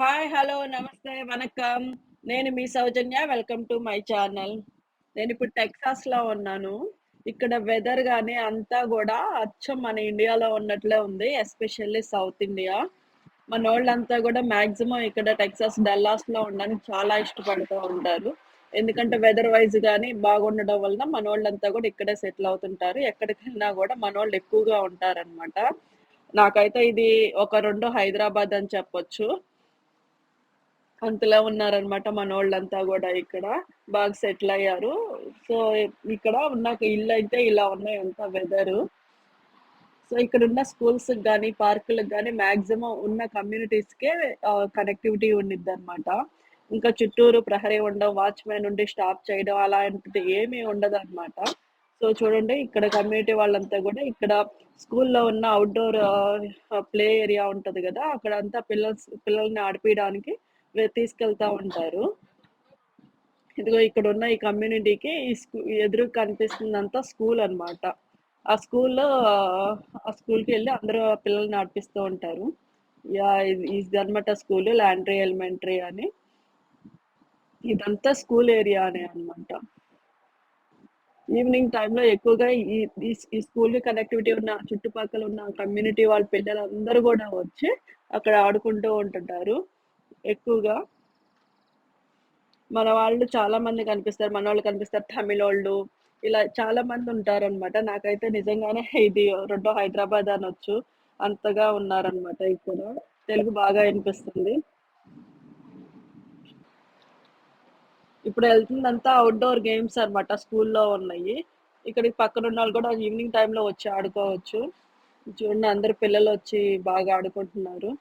Hi, hello, నమస్తే, వణక్కం. నేను మీ Soujanya. Welcome to my channel. నేనిప్పుడు టెక్సాస్‌లో ఉన్నాను. ఇక్కడ వెదర్ గాని అంతా గూడా అచ్చం మన ఇండియాలో ఉన్నట్లే ఉంది. Especially south India. మనోళ్ళంతా గూడా మాక్సిమం ఇక్కడ టెక్సాస్, డల్లాస్‌లో ఉండడానికి చాలా ఇష్టపడుతూ ఉంటారు. ఎందుకంటే వెదర్ వైస్ గాని బాగుండడం వలన మనోళ్ళంతా గూడా ఇక్కడే సెటిల్ అవుతుంటారు. ఎక్కడికెళ్ళినా గూడా మనోళ్ళు ఎక్కువగా ఉంటారనమాట. నాకైతే ఇది ఒక రెండో హైదరాబాద్ అని చెప్పొచ్చు. అంతలా ఉన్నారనమాట మనోళ్ళంతా గూడా ఇక్కడ. బాగా సెటిల్ అయ్యారు. సో, ఇక్కడ నాకు ఇల్లయితే ఇలా ఉన్నాయంట వెదరు. సో, ఇక్కడున్న స్కూల్స్‌కి గాని, పార్కులకి గాని మాక్సిమం ఉన్న కమ్యూనిటీస్‌కే కనెక్టివిటీ ఉండిద్దనమాట. ఇంకా చుట్టూరు ప్రహరీ ఉండడం, వాచ్‌మెన్ ఉండి స్టాప్ చేయడం అలాంటిది ఏమీ ఉండదనమాట. సో, చూడండి ఇక్కడ కమ్యూనిటీ వాళ్ళంతా గూడా ఇక్కడ స్కూల్లో ఉన్న ఔట్‌డోర్ ప్లే ఏరియా ఉంటది గదా! అక్కడంతా పిల్లల్ని ఆడిపియడానికి తీసుకెళ్తా ఉంటారు. ఇదిగో ఇక్కడున్న ఈ కమ్యూనిటీకి ఈ ఎదురుగా కనిపిస్తుందంతా స్కూలనమాట. ఆ స్కూల్‌లో ఆ స్కూల్‌కెళ్ళి అందరూ పిల్లల్ని ఆడిపిస్తూ ఉంటారు. యాహ్! ఇదనమాట స్కూలు. లాండ్రీ ఎలిమెంటరీ అని. ఇదంతా స్కూల్ ఏరియానే అనమాట. ఈవినింగ్ టైమ్‌లో ఎక్కువగా ఈ ఈ ఈ స్కూల్‌కి కనెక్టివిటీ ఉన్న చుట్టుపక్కల ఉన్న కమ్యూనిటీ వాళ్ళ పిల్లలందరూ గూడా వచ్చి అక్కడ ఆడుకుంటూ ఉంటుంటారు ఎక్కువగా. మన వాళ్ళు చాలా మంది కనిపిస్తారు. మనోళ్ళు కనిపిస్తారు. తమిళోళ్ళు ఇలా చాలా మందుంటారనమాట. నాకైతే నిజంగానే ఇది రెండో హైదరాబాద్ అనొచ్చు. అంతగా ఉన్నారనమాట ఇక్కడ. తెలుగు బాగా ఇనిపిస్తుంది. ఇప్పుడు ఎళ్తుందంతా ఔట్‌డోర్ గేమ్స్ అనమాట స్కూల్లో ఉన్నయి. ఇక్కడికి పక్కనున్నోళ్ళు గూడా ఈవినింగ్ టైమ్‌లో వచ్చి ఆడుకోవచ్చు. చూడండి అందరూ పిల్లలొచ్చి బాగా ఆడుకుంటున్నారు.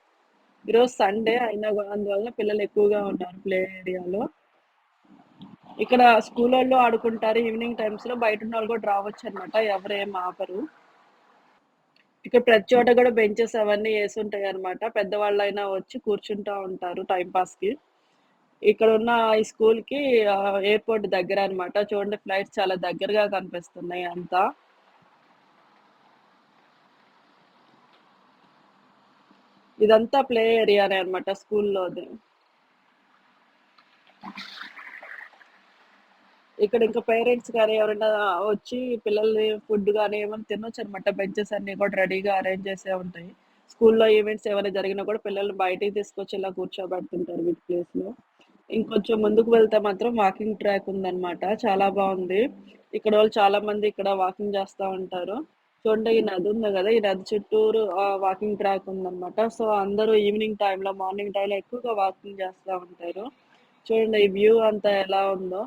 ఈరోజు సండే అయినా అందువలన పిల్లలు ఎక్కువగా ఉన్నారు ప్లే ఏరియాలో. ఇక్కడ స్కూలోళ్ళు ఆడుకుంటారు ఈవినింగ్ టైమ్స్‌లో. బయటున్నోళ్ళు గూడా రావచ్చనమాట. ఎవరేం ఆపరు. ఇక్కడ ప్రతి చోట గూడా బెంచెస్ అవన్నీ యేసుంటాయనమాట. పెద్దవాళ్ళైనా వచ్చి కూర్చుంటా ఉంటారు టైమ్ పాస్‌కి. ఇక్కడున్న ఈ స్కూల్‌కి ఎయిర్‌పోర్ట్ దగ్గరనమాట. చూడండి ఫ్లైట్స్ చాలా దగ్గరగా కనిపిస్తున్నాయి అంతా. ఇదంతా ప్లే ఏరియానే అనమాట స్కూల్లోది. ఇక్కడ ఇంకా పేరెంట్స్ గాని ఎవరైనా వచ్చి పిల్లల్ని ఫుడ్ గాని ఏమైనా తినొచ్చనమాట. బెంచెస్ అన్నీ కూడా రెడీగా అరేంజ్ చేసే ఉంటాయి. స్కూల్‌లో ఈవెంట్స్ ఏమైనా జరిగినా కూడా పిల్లల్ని బయటికి తీసుకొచ్చి ఇలా కూర్చోబెడుతుంటారు వీటి ప్లేస్‌లో. ఇంకొంచెం ముందుకు వెళ్తే మాత్రం వాకింగ్ ట్రాక్ ఉందనమాట. చాలా బావుంది. ఇక్కడోళ్ళు చాలా మంది ఇక్కడ వాకింగ్ చేస్తా ఉంటారు. చూడండి ఈ నది ఉంది గదా! ఈ నది చుట్టూరు వాకింగ్ ట్రాక్ ఉందనమాట. సో, అందరూ ఈవినింగ్ టైమ్‌లో, మార్నింగ్ టైమ్‌లో ఎక్కువగా వాకింగ్ చేస్తా ఉంటారు. చూడండి ఈ వ్యూ అంతా ఎలా ఉందో.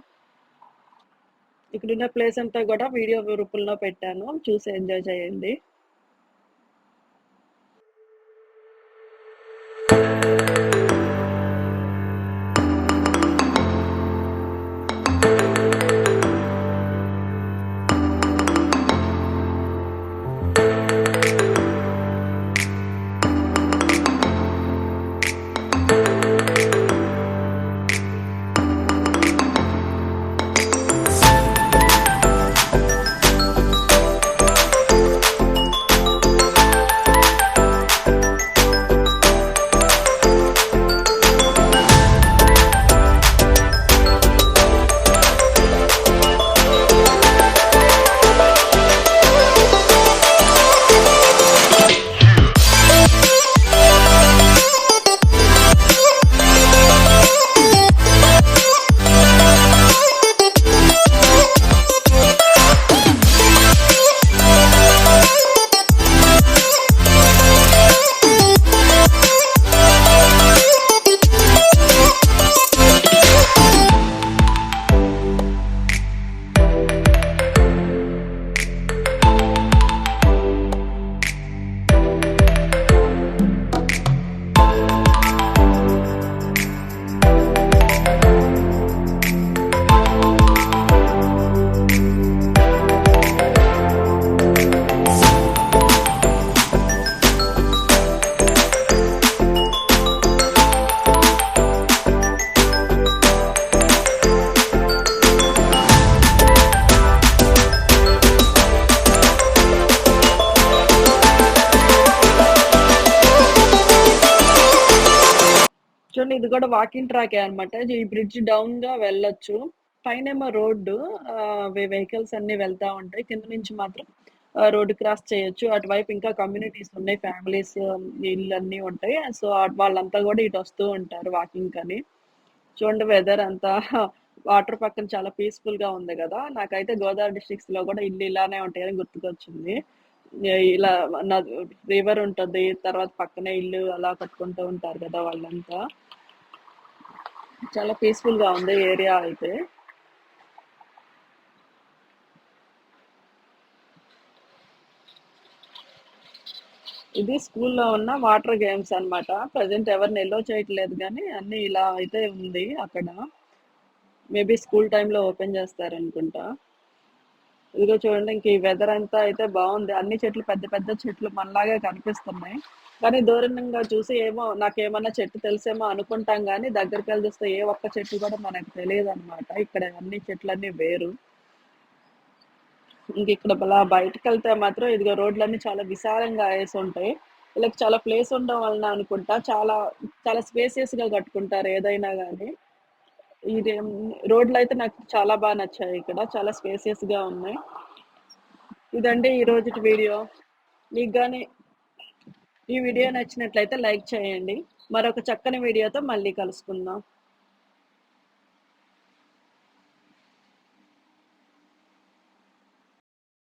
ఇక్కడున్న ప్లేస్ అంతా గూడా వీడియో రూపంలో పెట్టాను. చూసి ఎంజాయ్ చేయండి. చూడండి ఇది కూడా వాకింగ్ ట్రాకే అన్నమాట. ఈ బ్రిడ్జ్ డౌన్‌గా వెళ్ళొచ్చు. పైనేమో రోడ్డు వెహికల్స్ అన్నీ వెళ్తా ఉంటాయి. కింద నుంచి మాత్రం రోడ్డు క్రాస్ చేయొచ్చు. అటువైపు ఇంకా కమ్యూనిటీస్ ఉన్నాయి. ఫ్యామిలీస్ ఇళ్ళన్నీ ఉంటాయి. సో, వాళ్ళంతా గూడా ఇటొస్తూ ఉంటారు వాకింగ్‌కని. చూడండి వెదర్ అంతా వాటర్ పక్కన చాలా పీస్‌ఫుల్‌గా ఉంది గదా! నాకైతే గోదావరి డిస్ట్రిక్ట్స్‌లో గూడా ఇల్లు ఇలానే ఉంటాయని గుర్తుకొచ్చింది. ఇలా రివర్ ఉంటది. తర్వాత పక్కనే ఇల్లు అలా కట్టుకుంటూ ఉంటారు గదా! వాళ్ళంతా. చాలా పీస్‌ఫుల్‌గా ఉంది ఏరియా అయితే. ఇది స్కూల్లో ఉన్న వాటర్ గేమ్స్ అన్నమాట. ప్రెజెంట్ ఎవరిని ఎలో చేయట్లేదు గానీ, అన్నీ ఇలా అయితే ఉంది అక్కడ. మేబీ స్కూల్ టైమ్‌లో ఓపెన్ చేస్తారనుకుంటా. ఇదిగో చూడండి ఇంక ఈ వెదర్ అంతా అయితే బావుంది. అన్ని చెట్లు పెద్ద పెద్ద చెట్లు మనలాగే కనిపిస్తున్నాయి. కానీ దూరంగా చూసి ఏమో నాకేమన్నా చెట్టు తెలుసేమో అనుకుంటాం గానీ, దగ్గరికెళ్ళి చూస్తే ఏ ఒక్క చెట్టు కూడా మనకు తెలీదనమాట. ఇక్కడ అన్ని చెట్లన్నీ వేరు. ఇంకిక్కడ బయటికెళ్తే మాత్రం ఇదిగో రోడ్లన్నీ చాలా విశాలంగా యేసుంటాయి. వీళ్ళకి చాలా ప్లేస్ ఉండడం వలన అనుకుంటా చాలా స్పేసియస్‌గా కట్టుకుంటారు ఏదైనా గాని. ఇదేం రోడ్లయితే నాకు చాలా నచ్చాయి ఇక్కడ. చాలా స్పేసియస్‌గా ఉన్నాయి. ఇదండి ఈ రోజుటి వీడియో. మీకు గాని ఈ వీడియో నచ్చినట్లయితే లైక్ చేయండి. మరొక చక్కని వీడియోతో మళ్ళీ కలుసుకుందాం.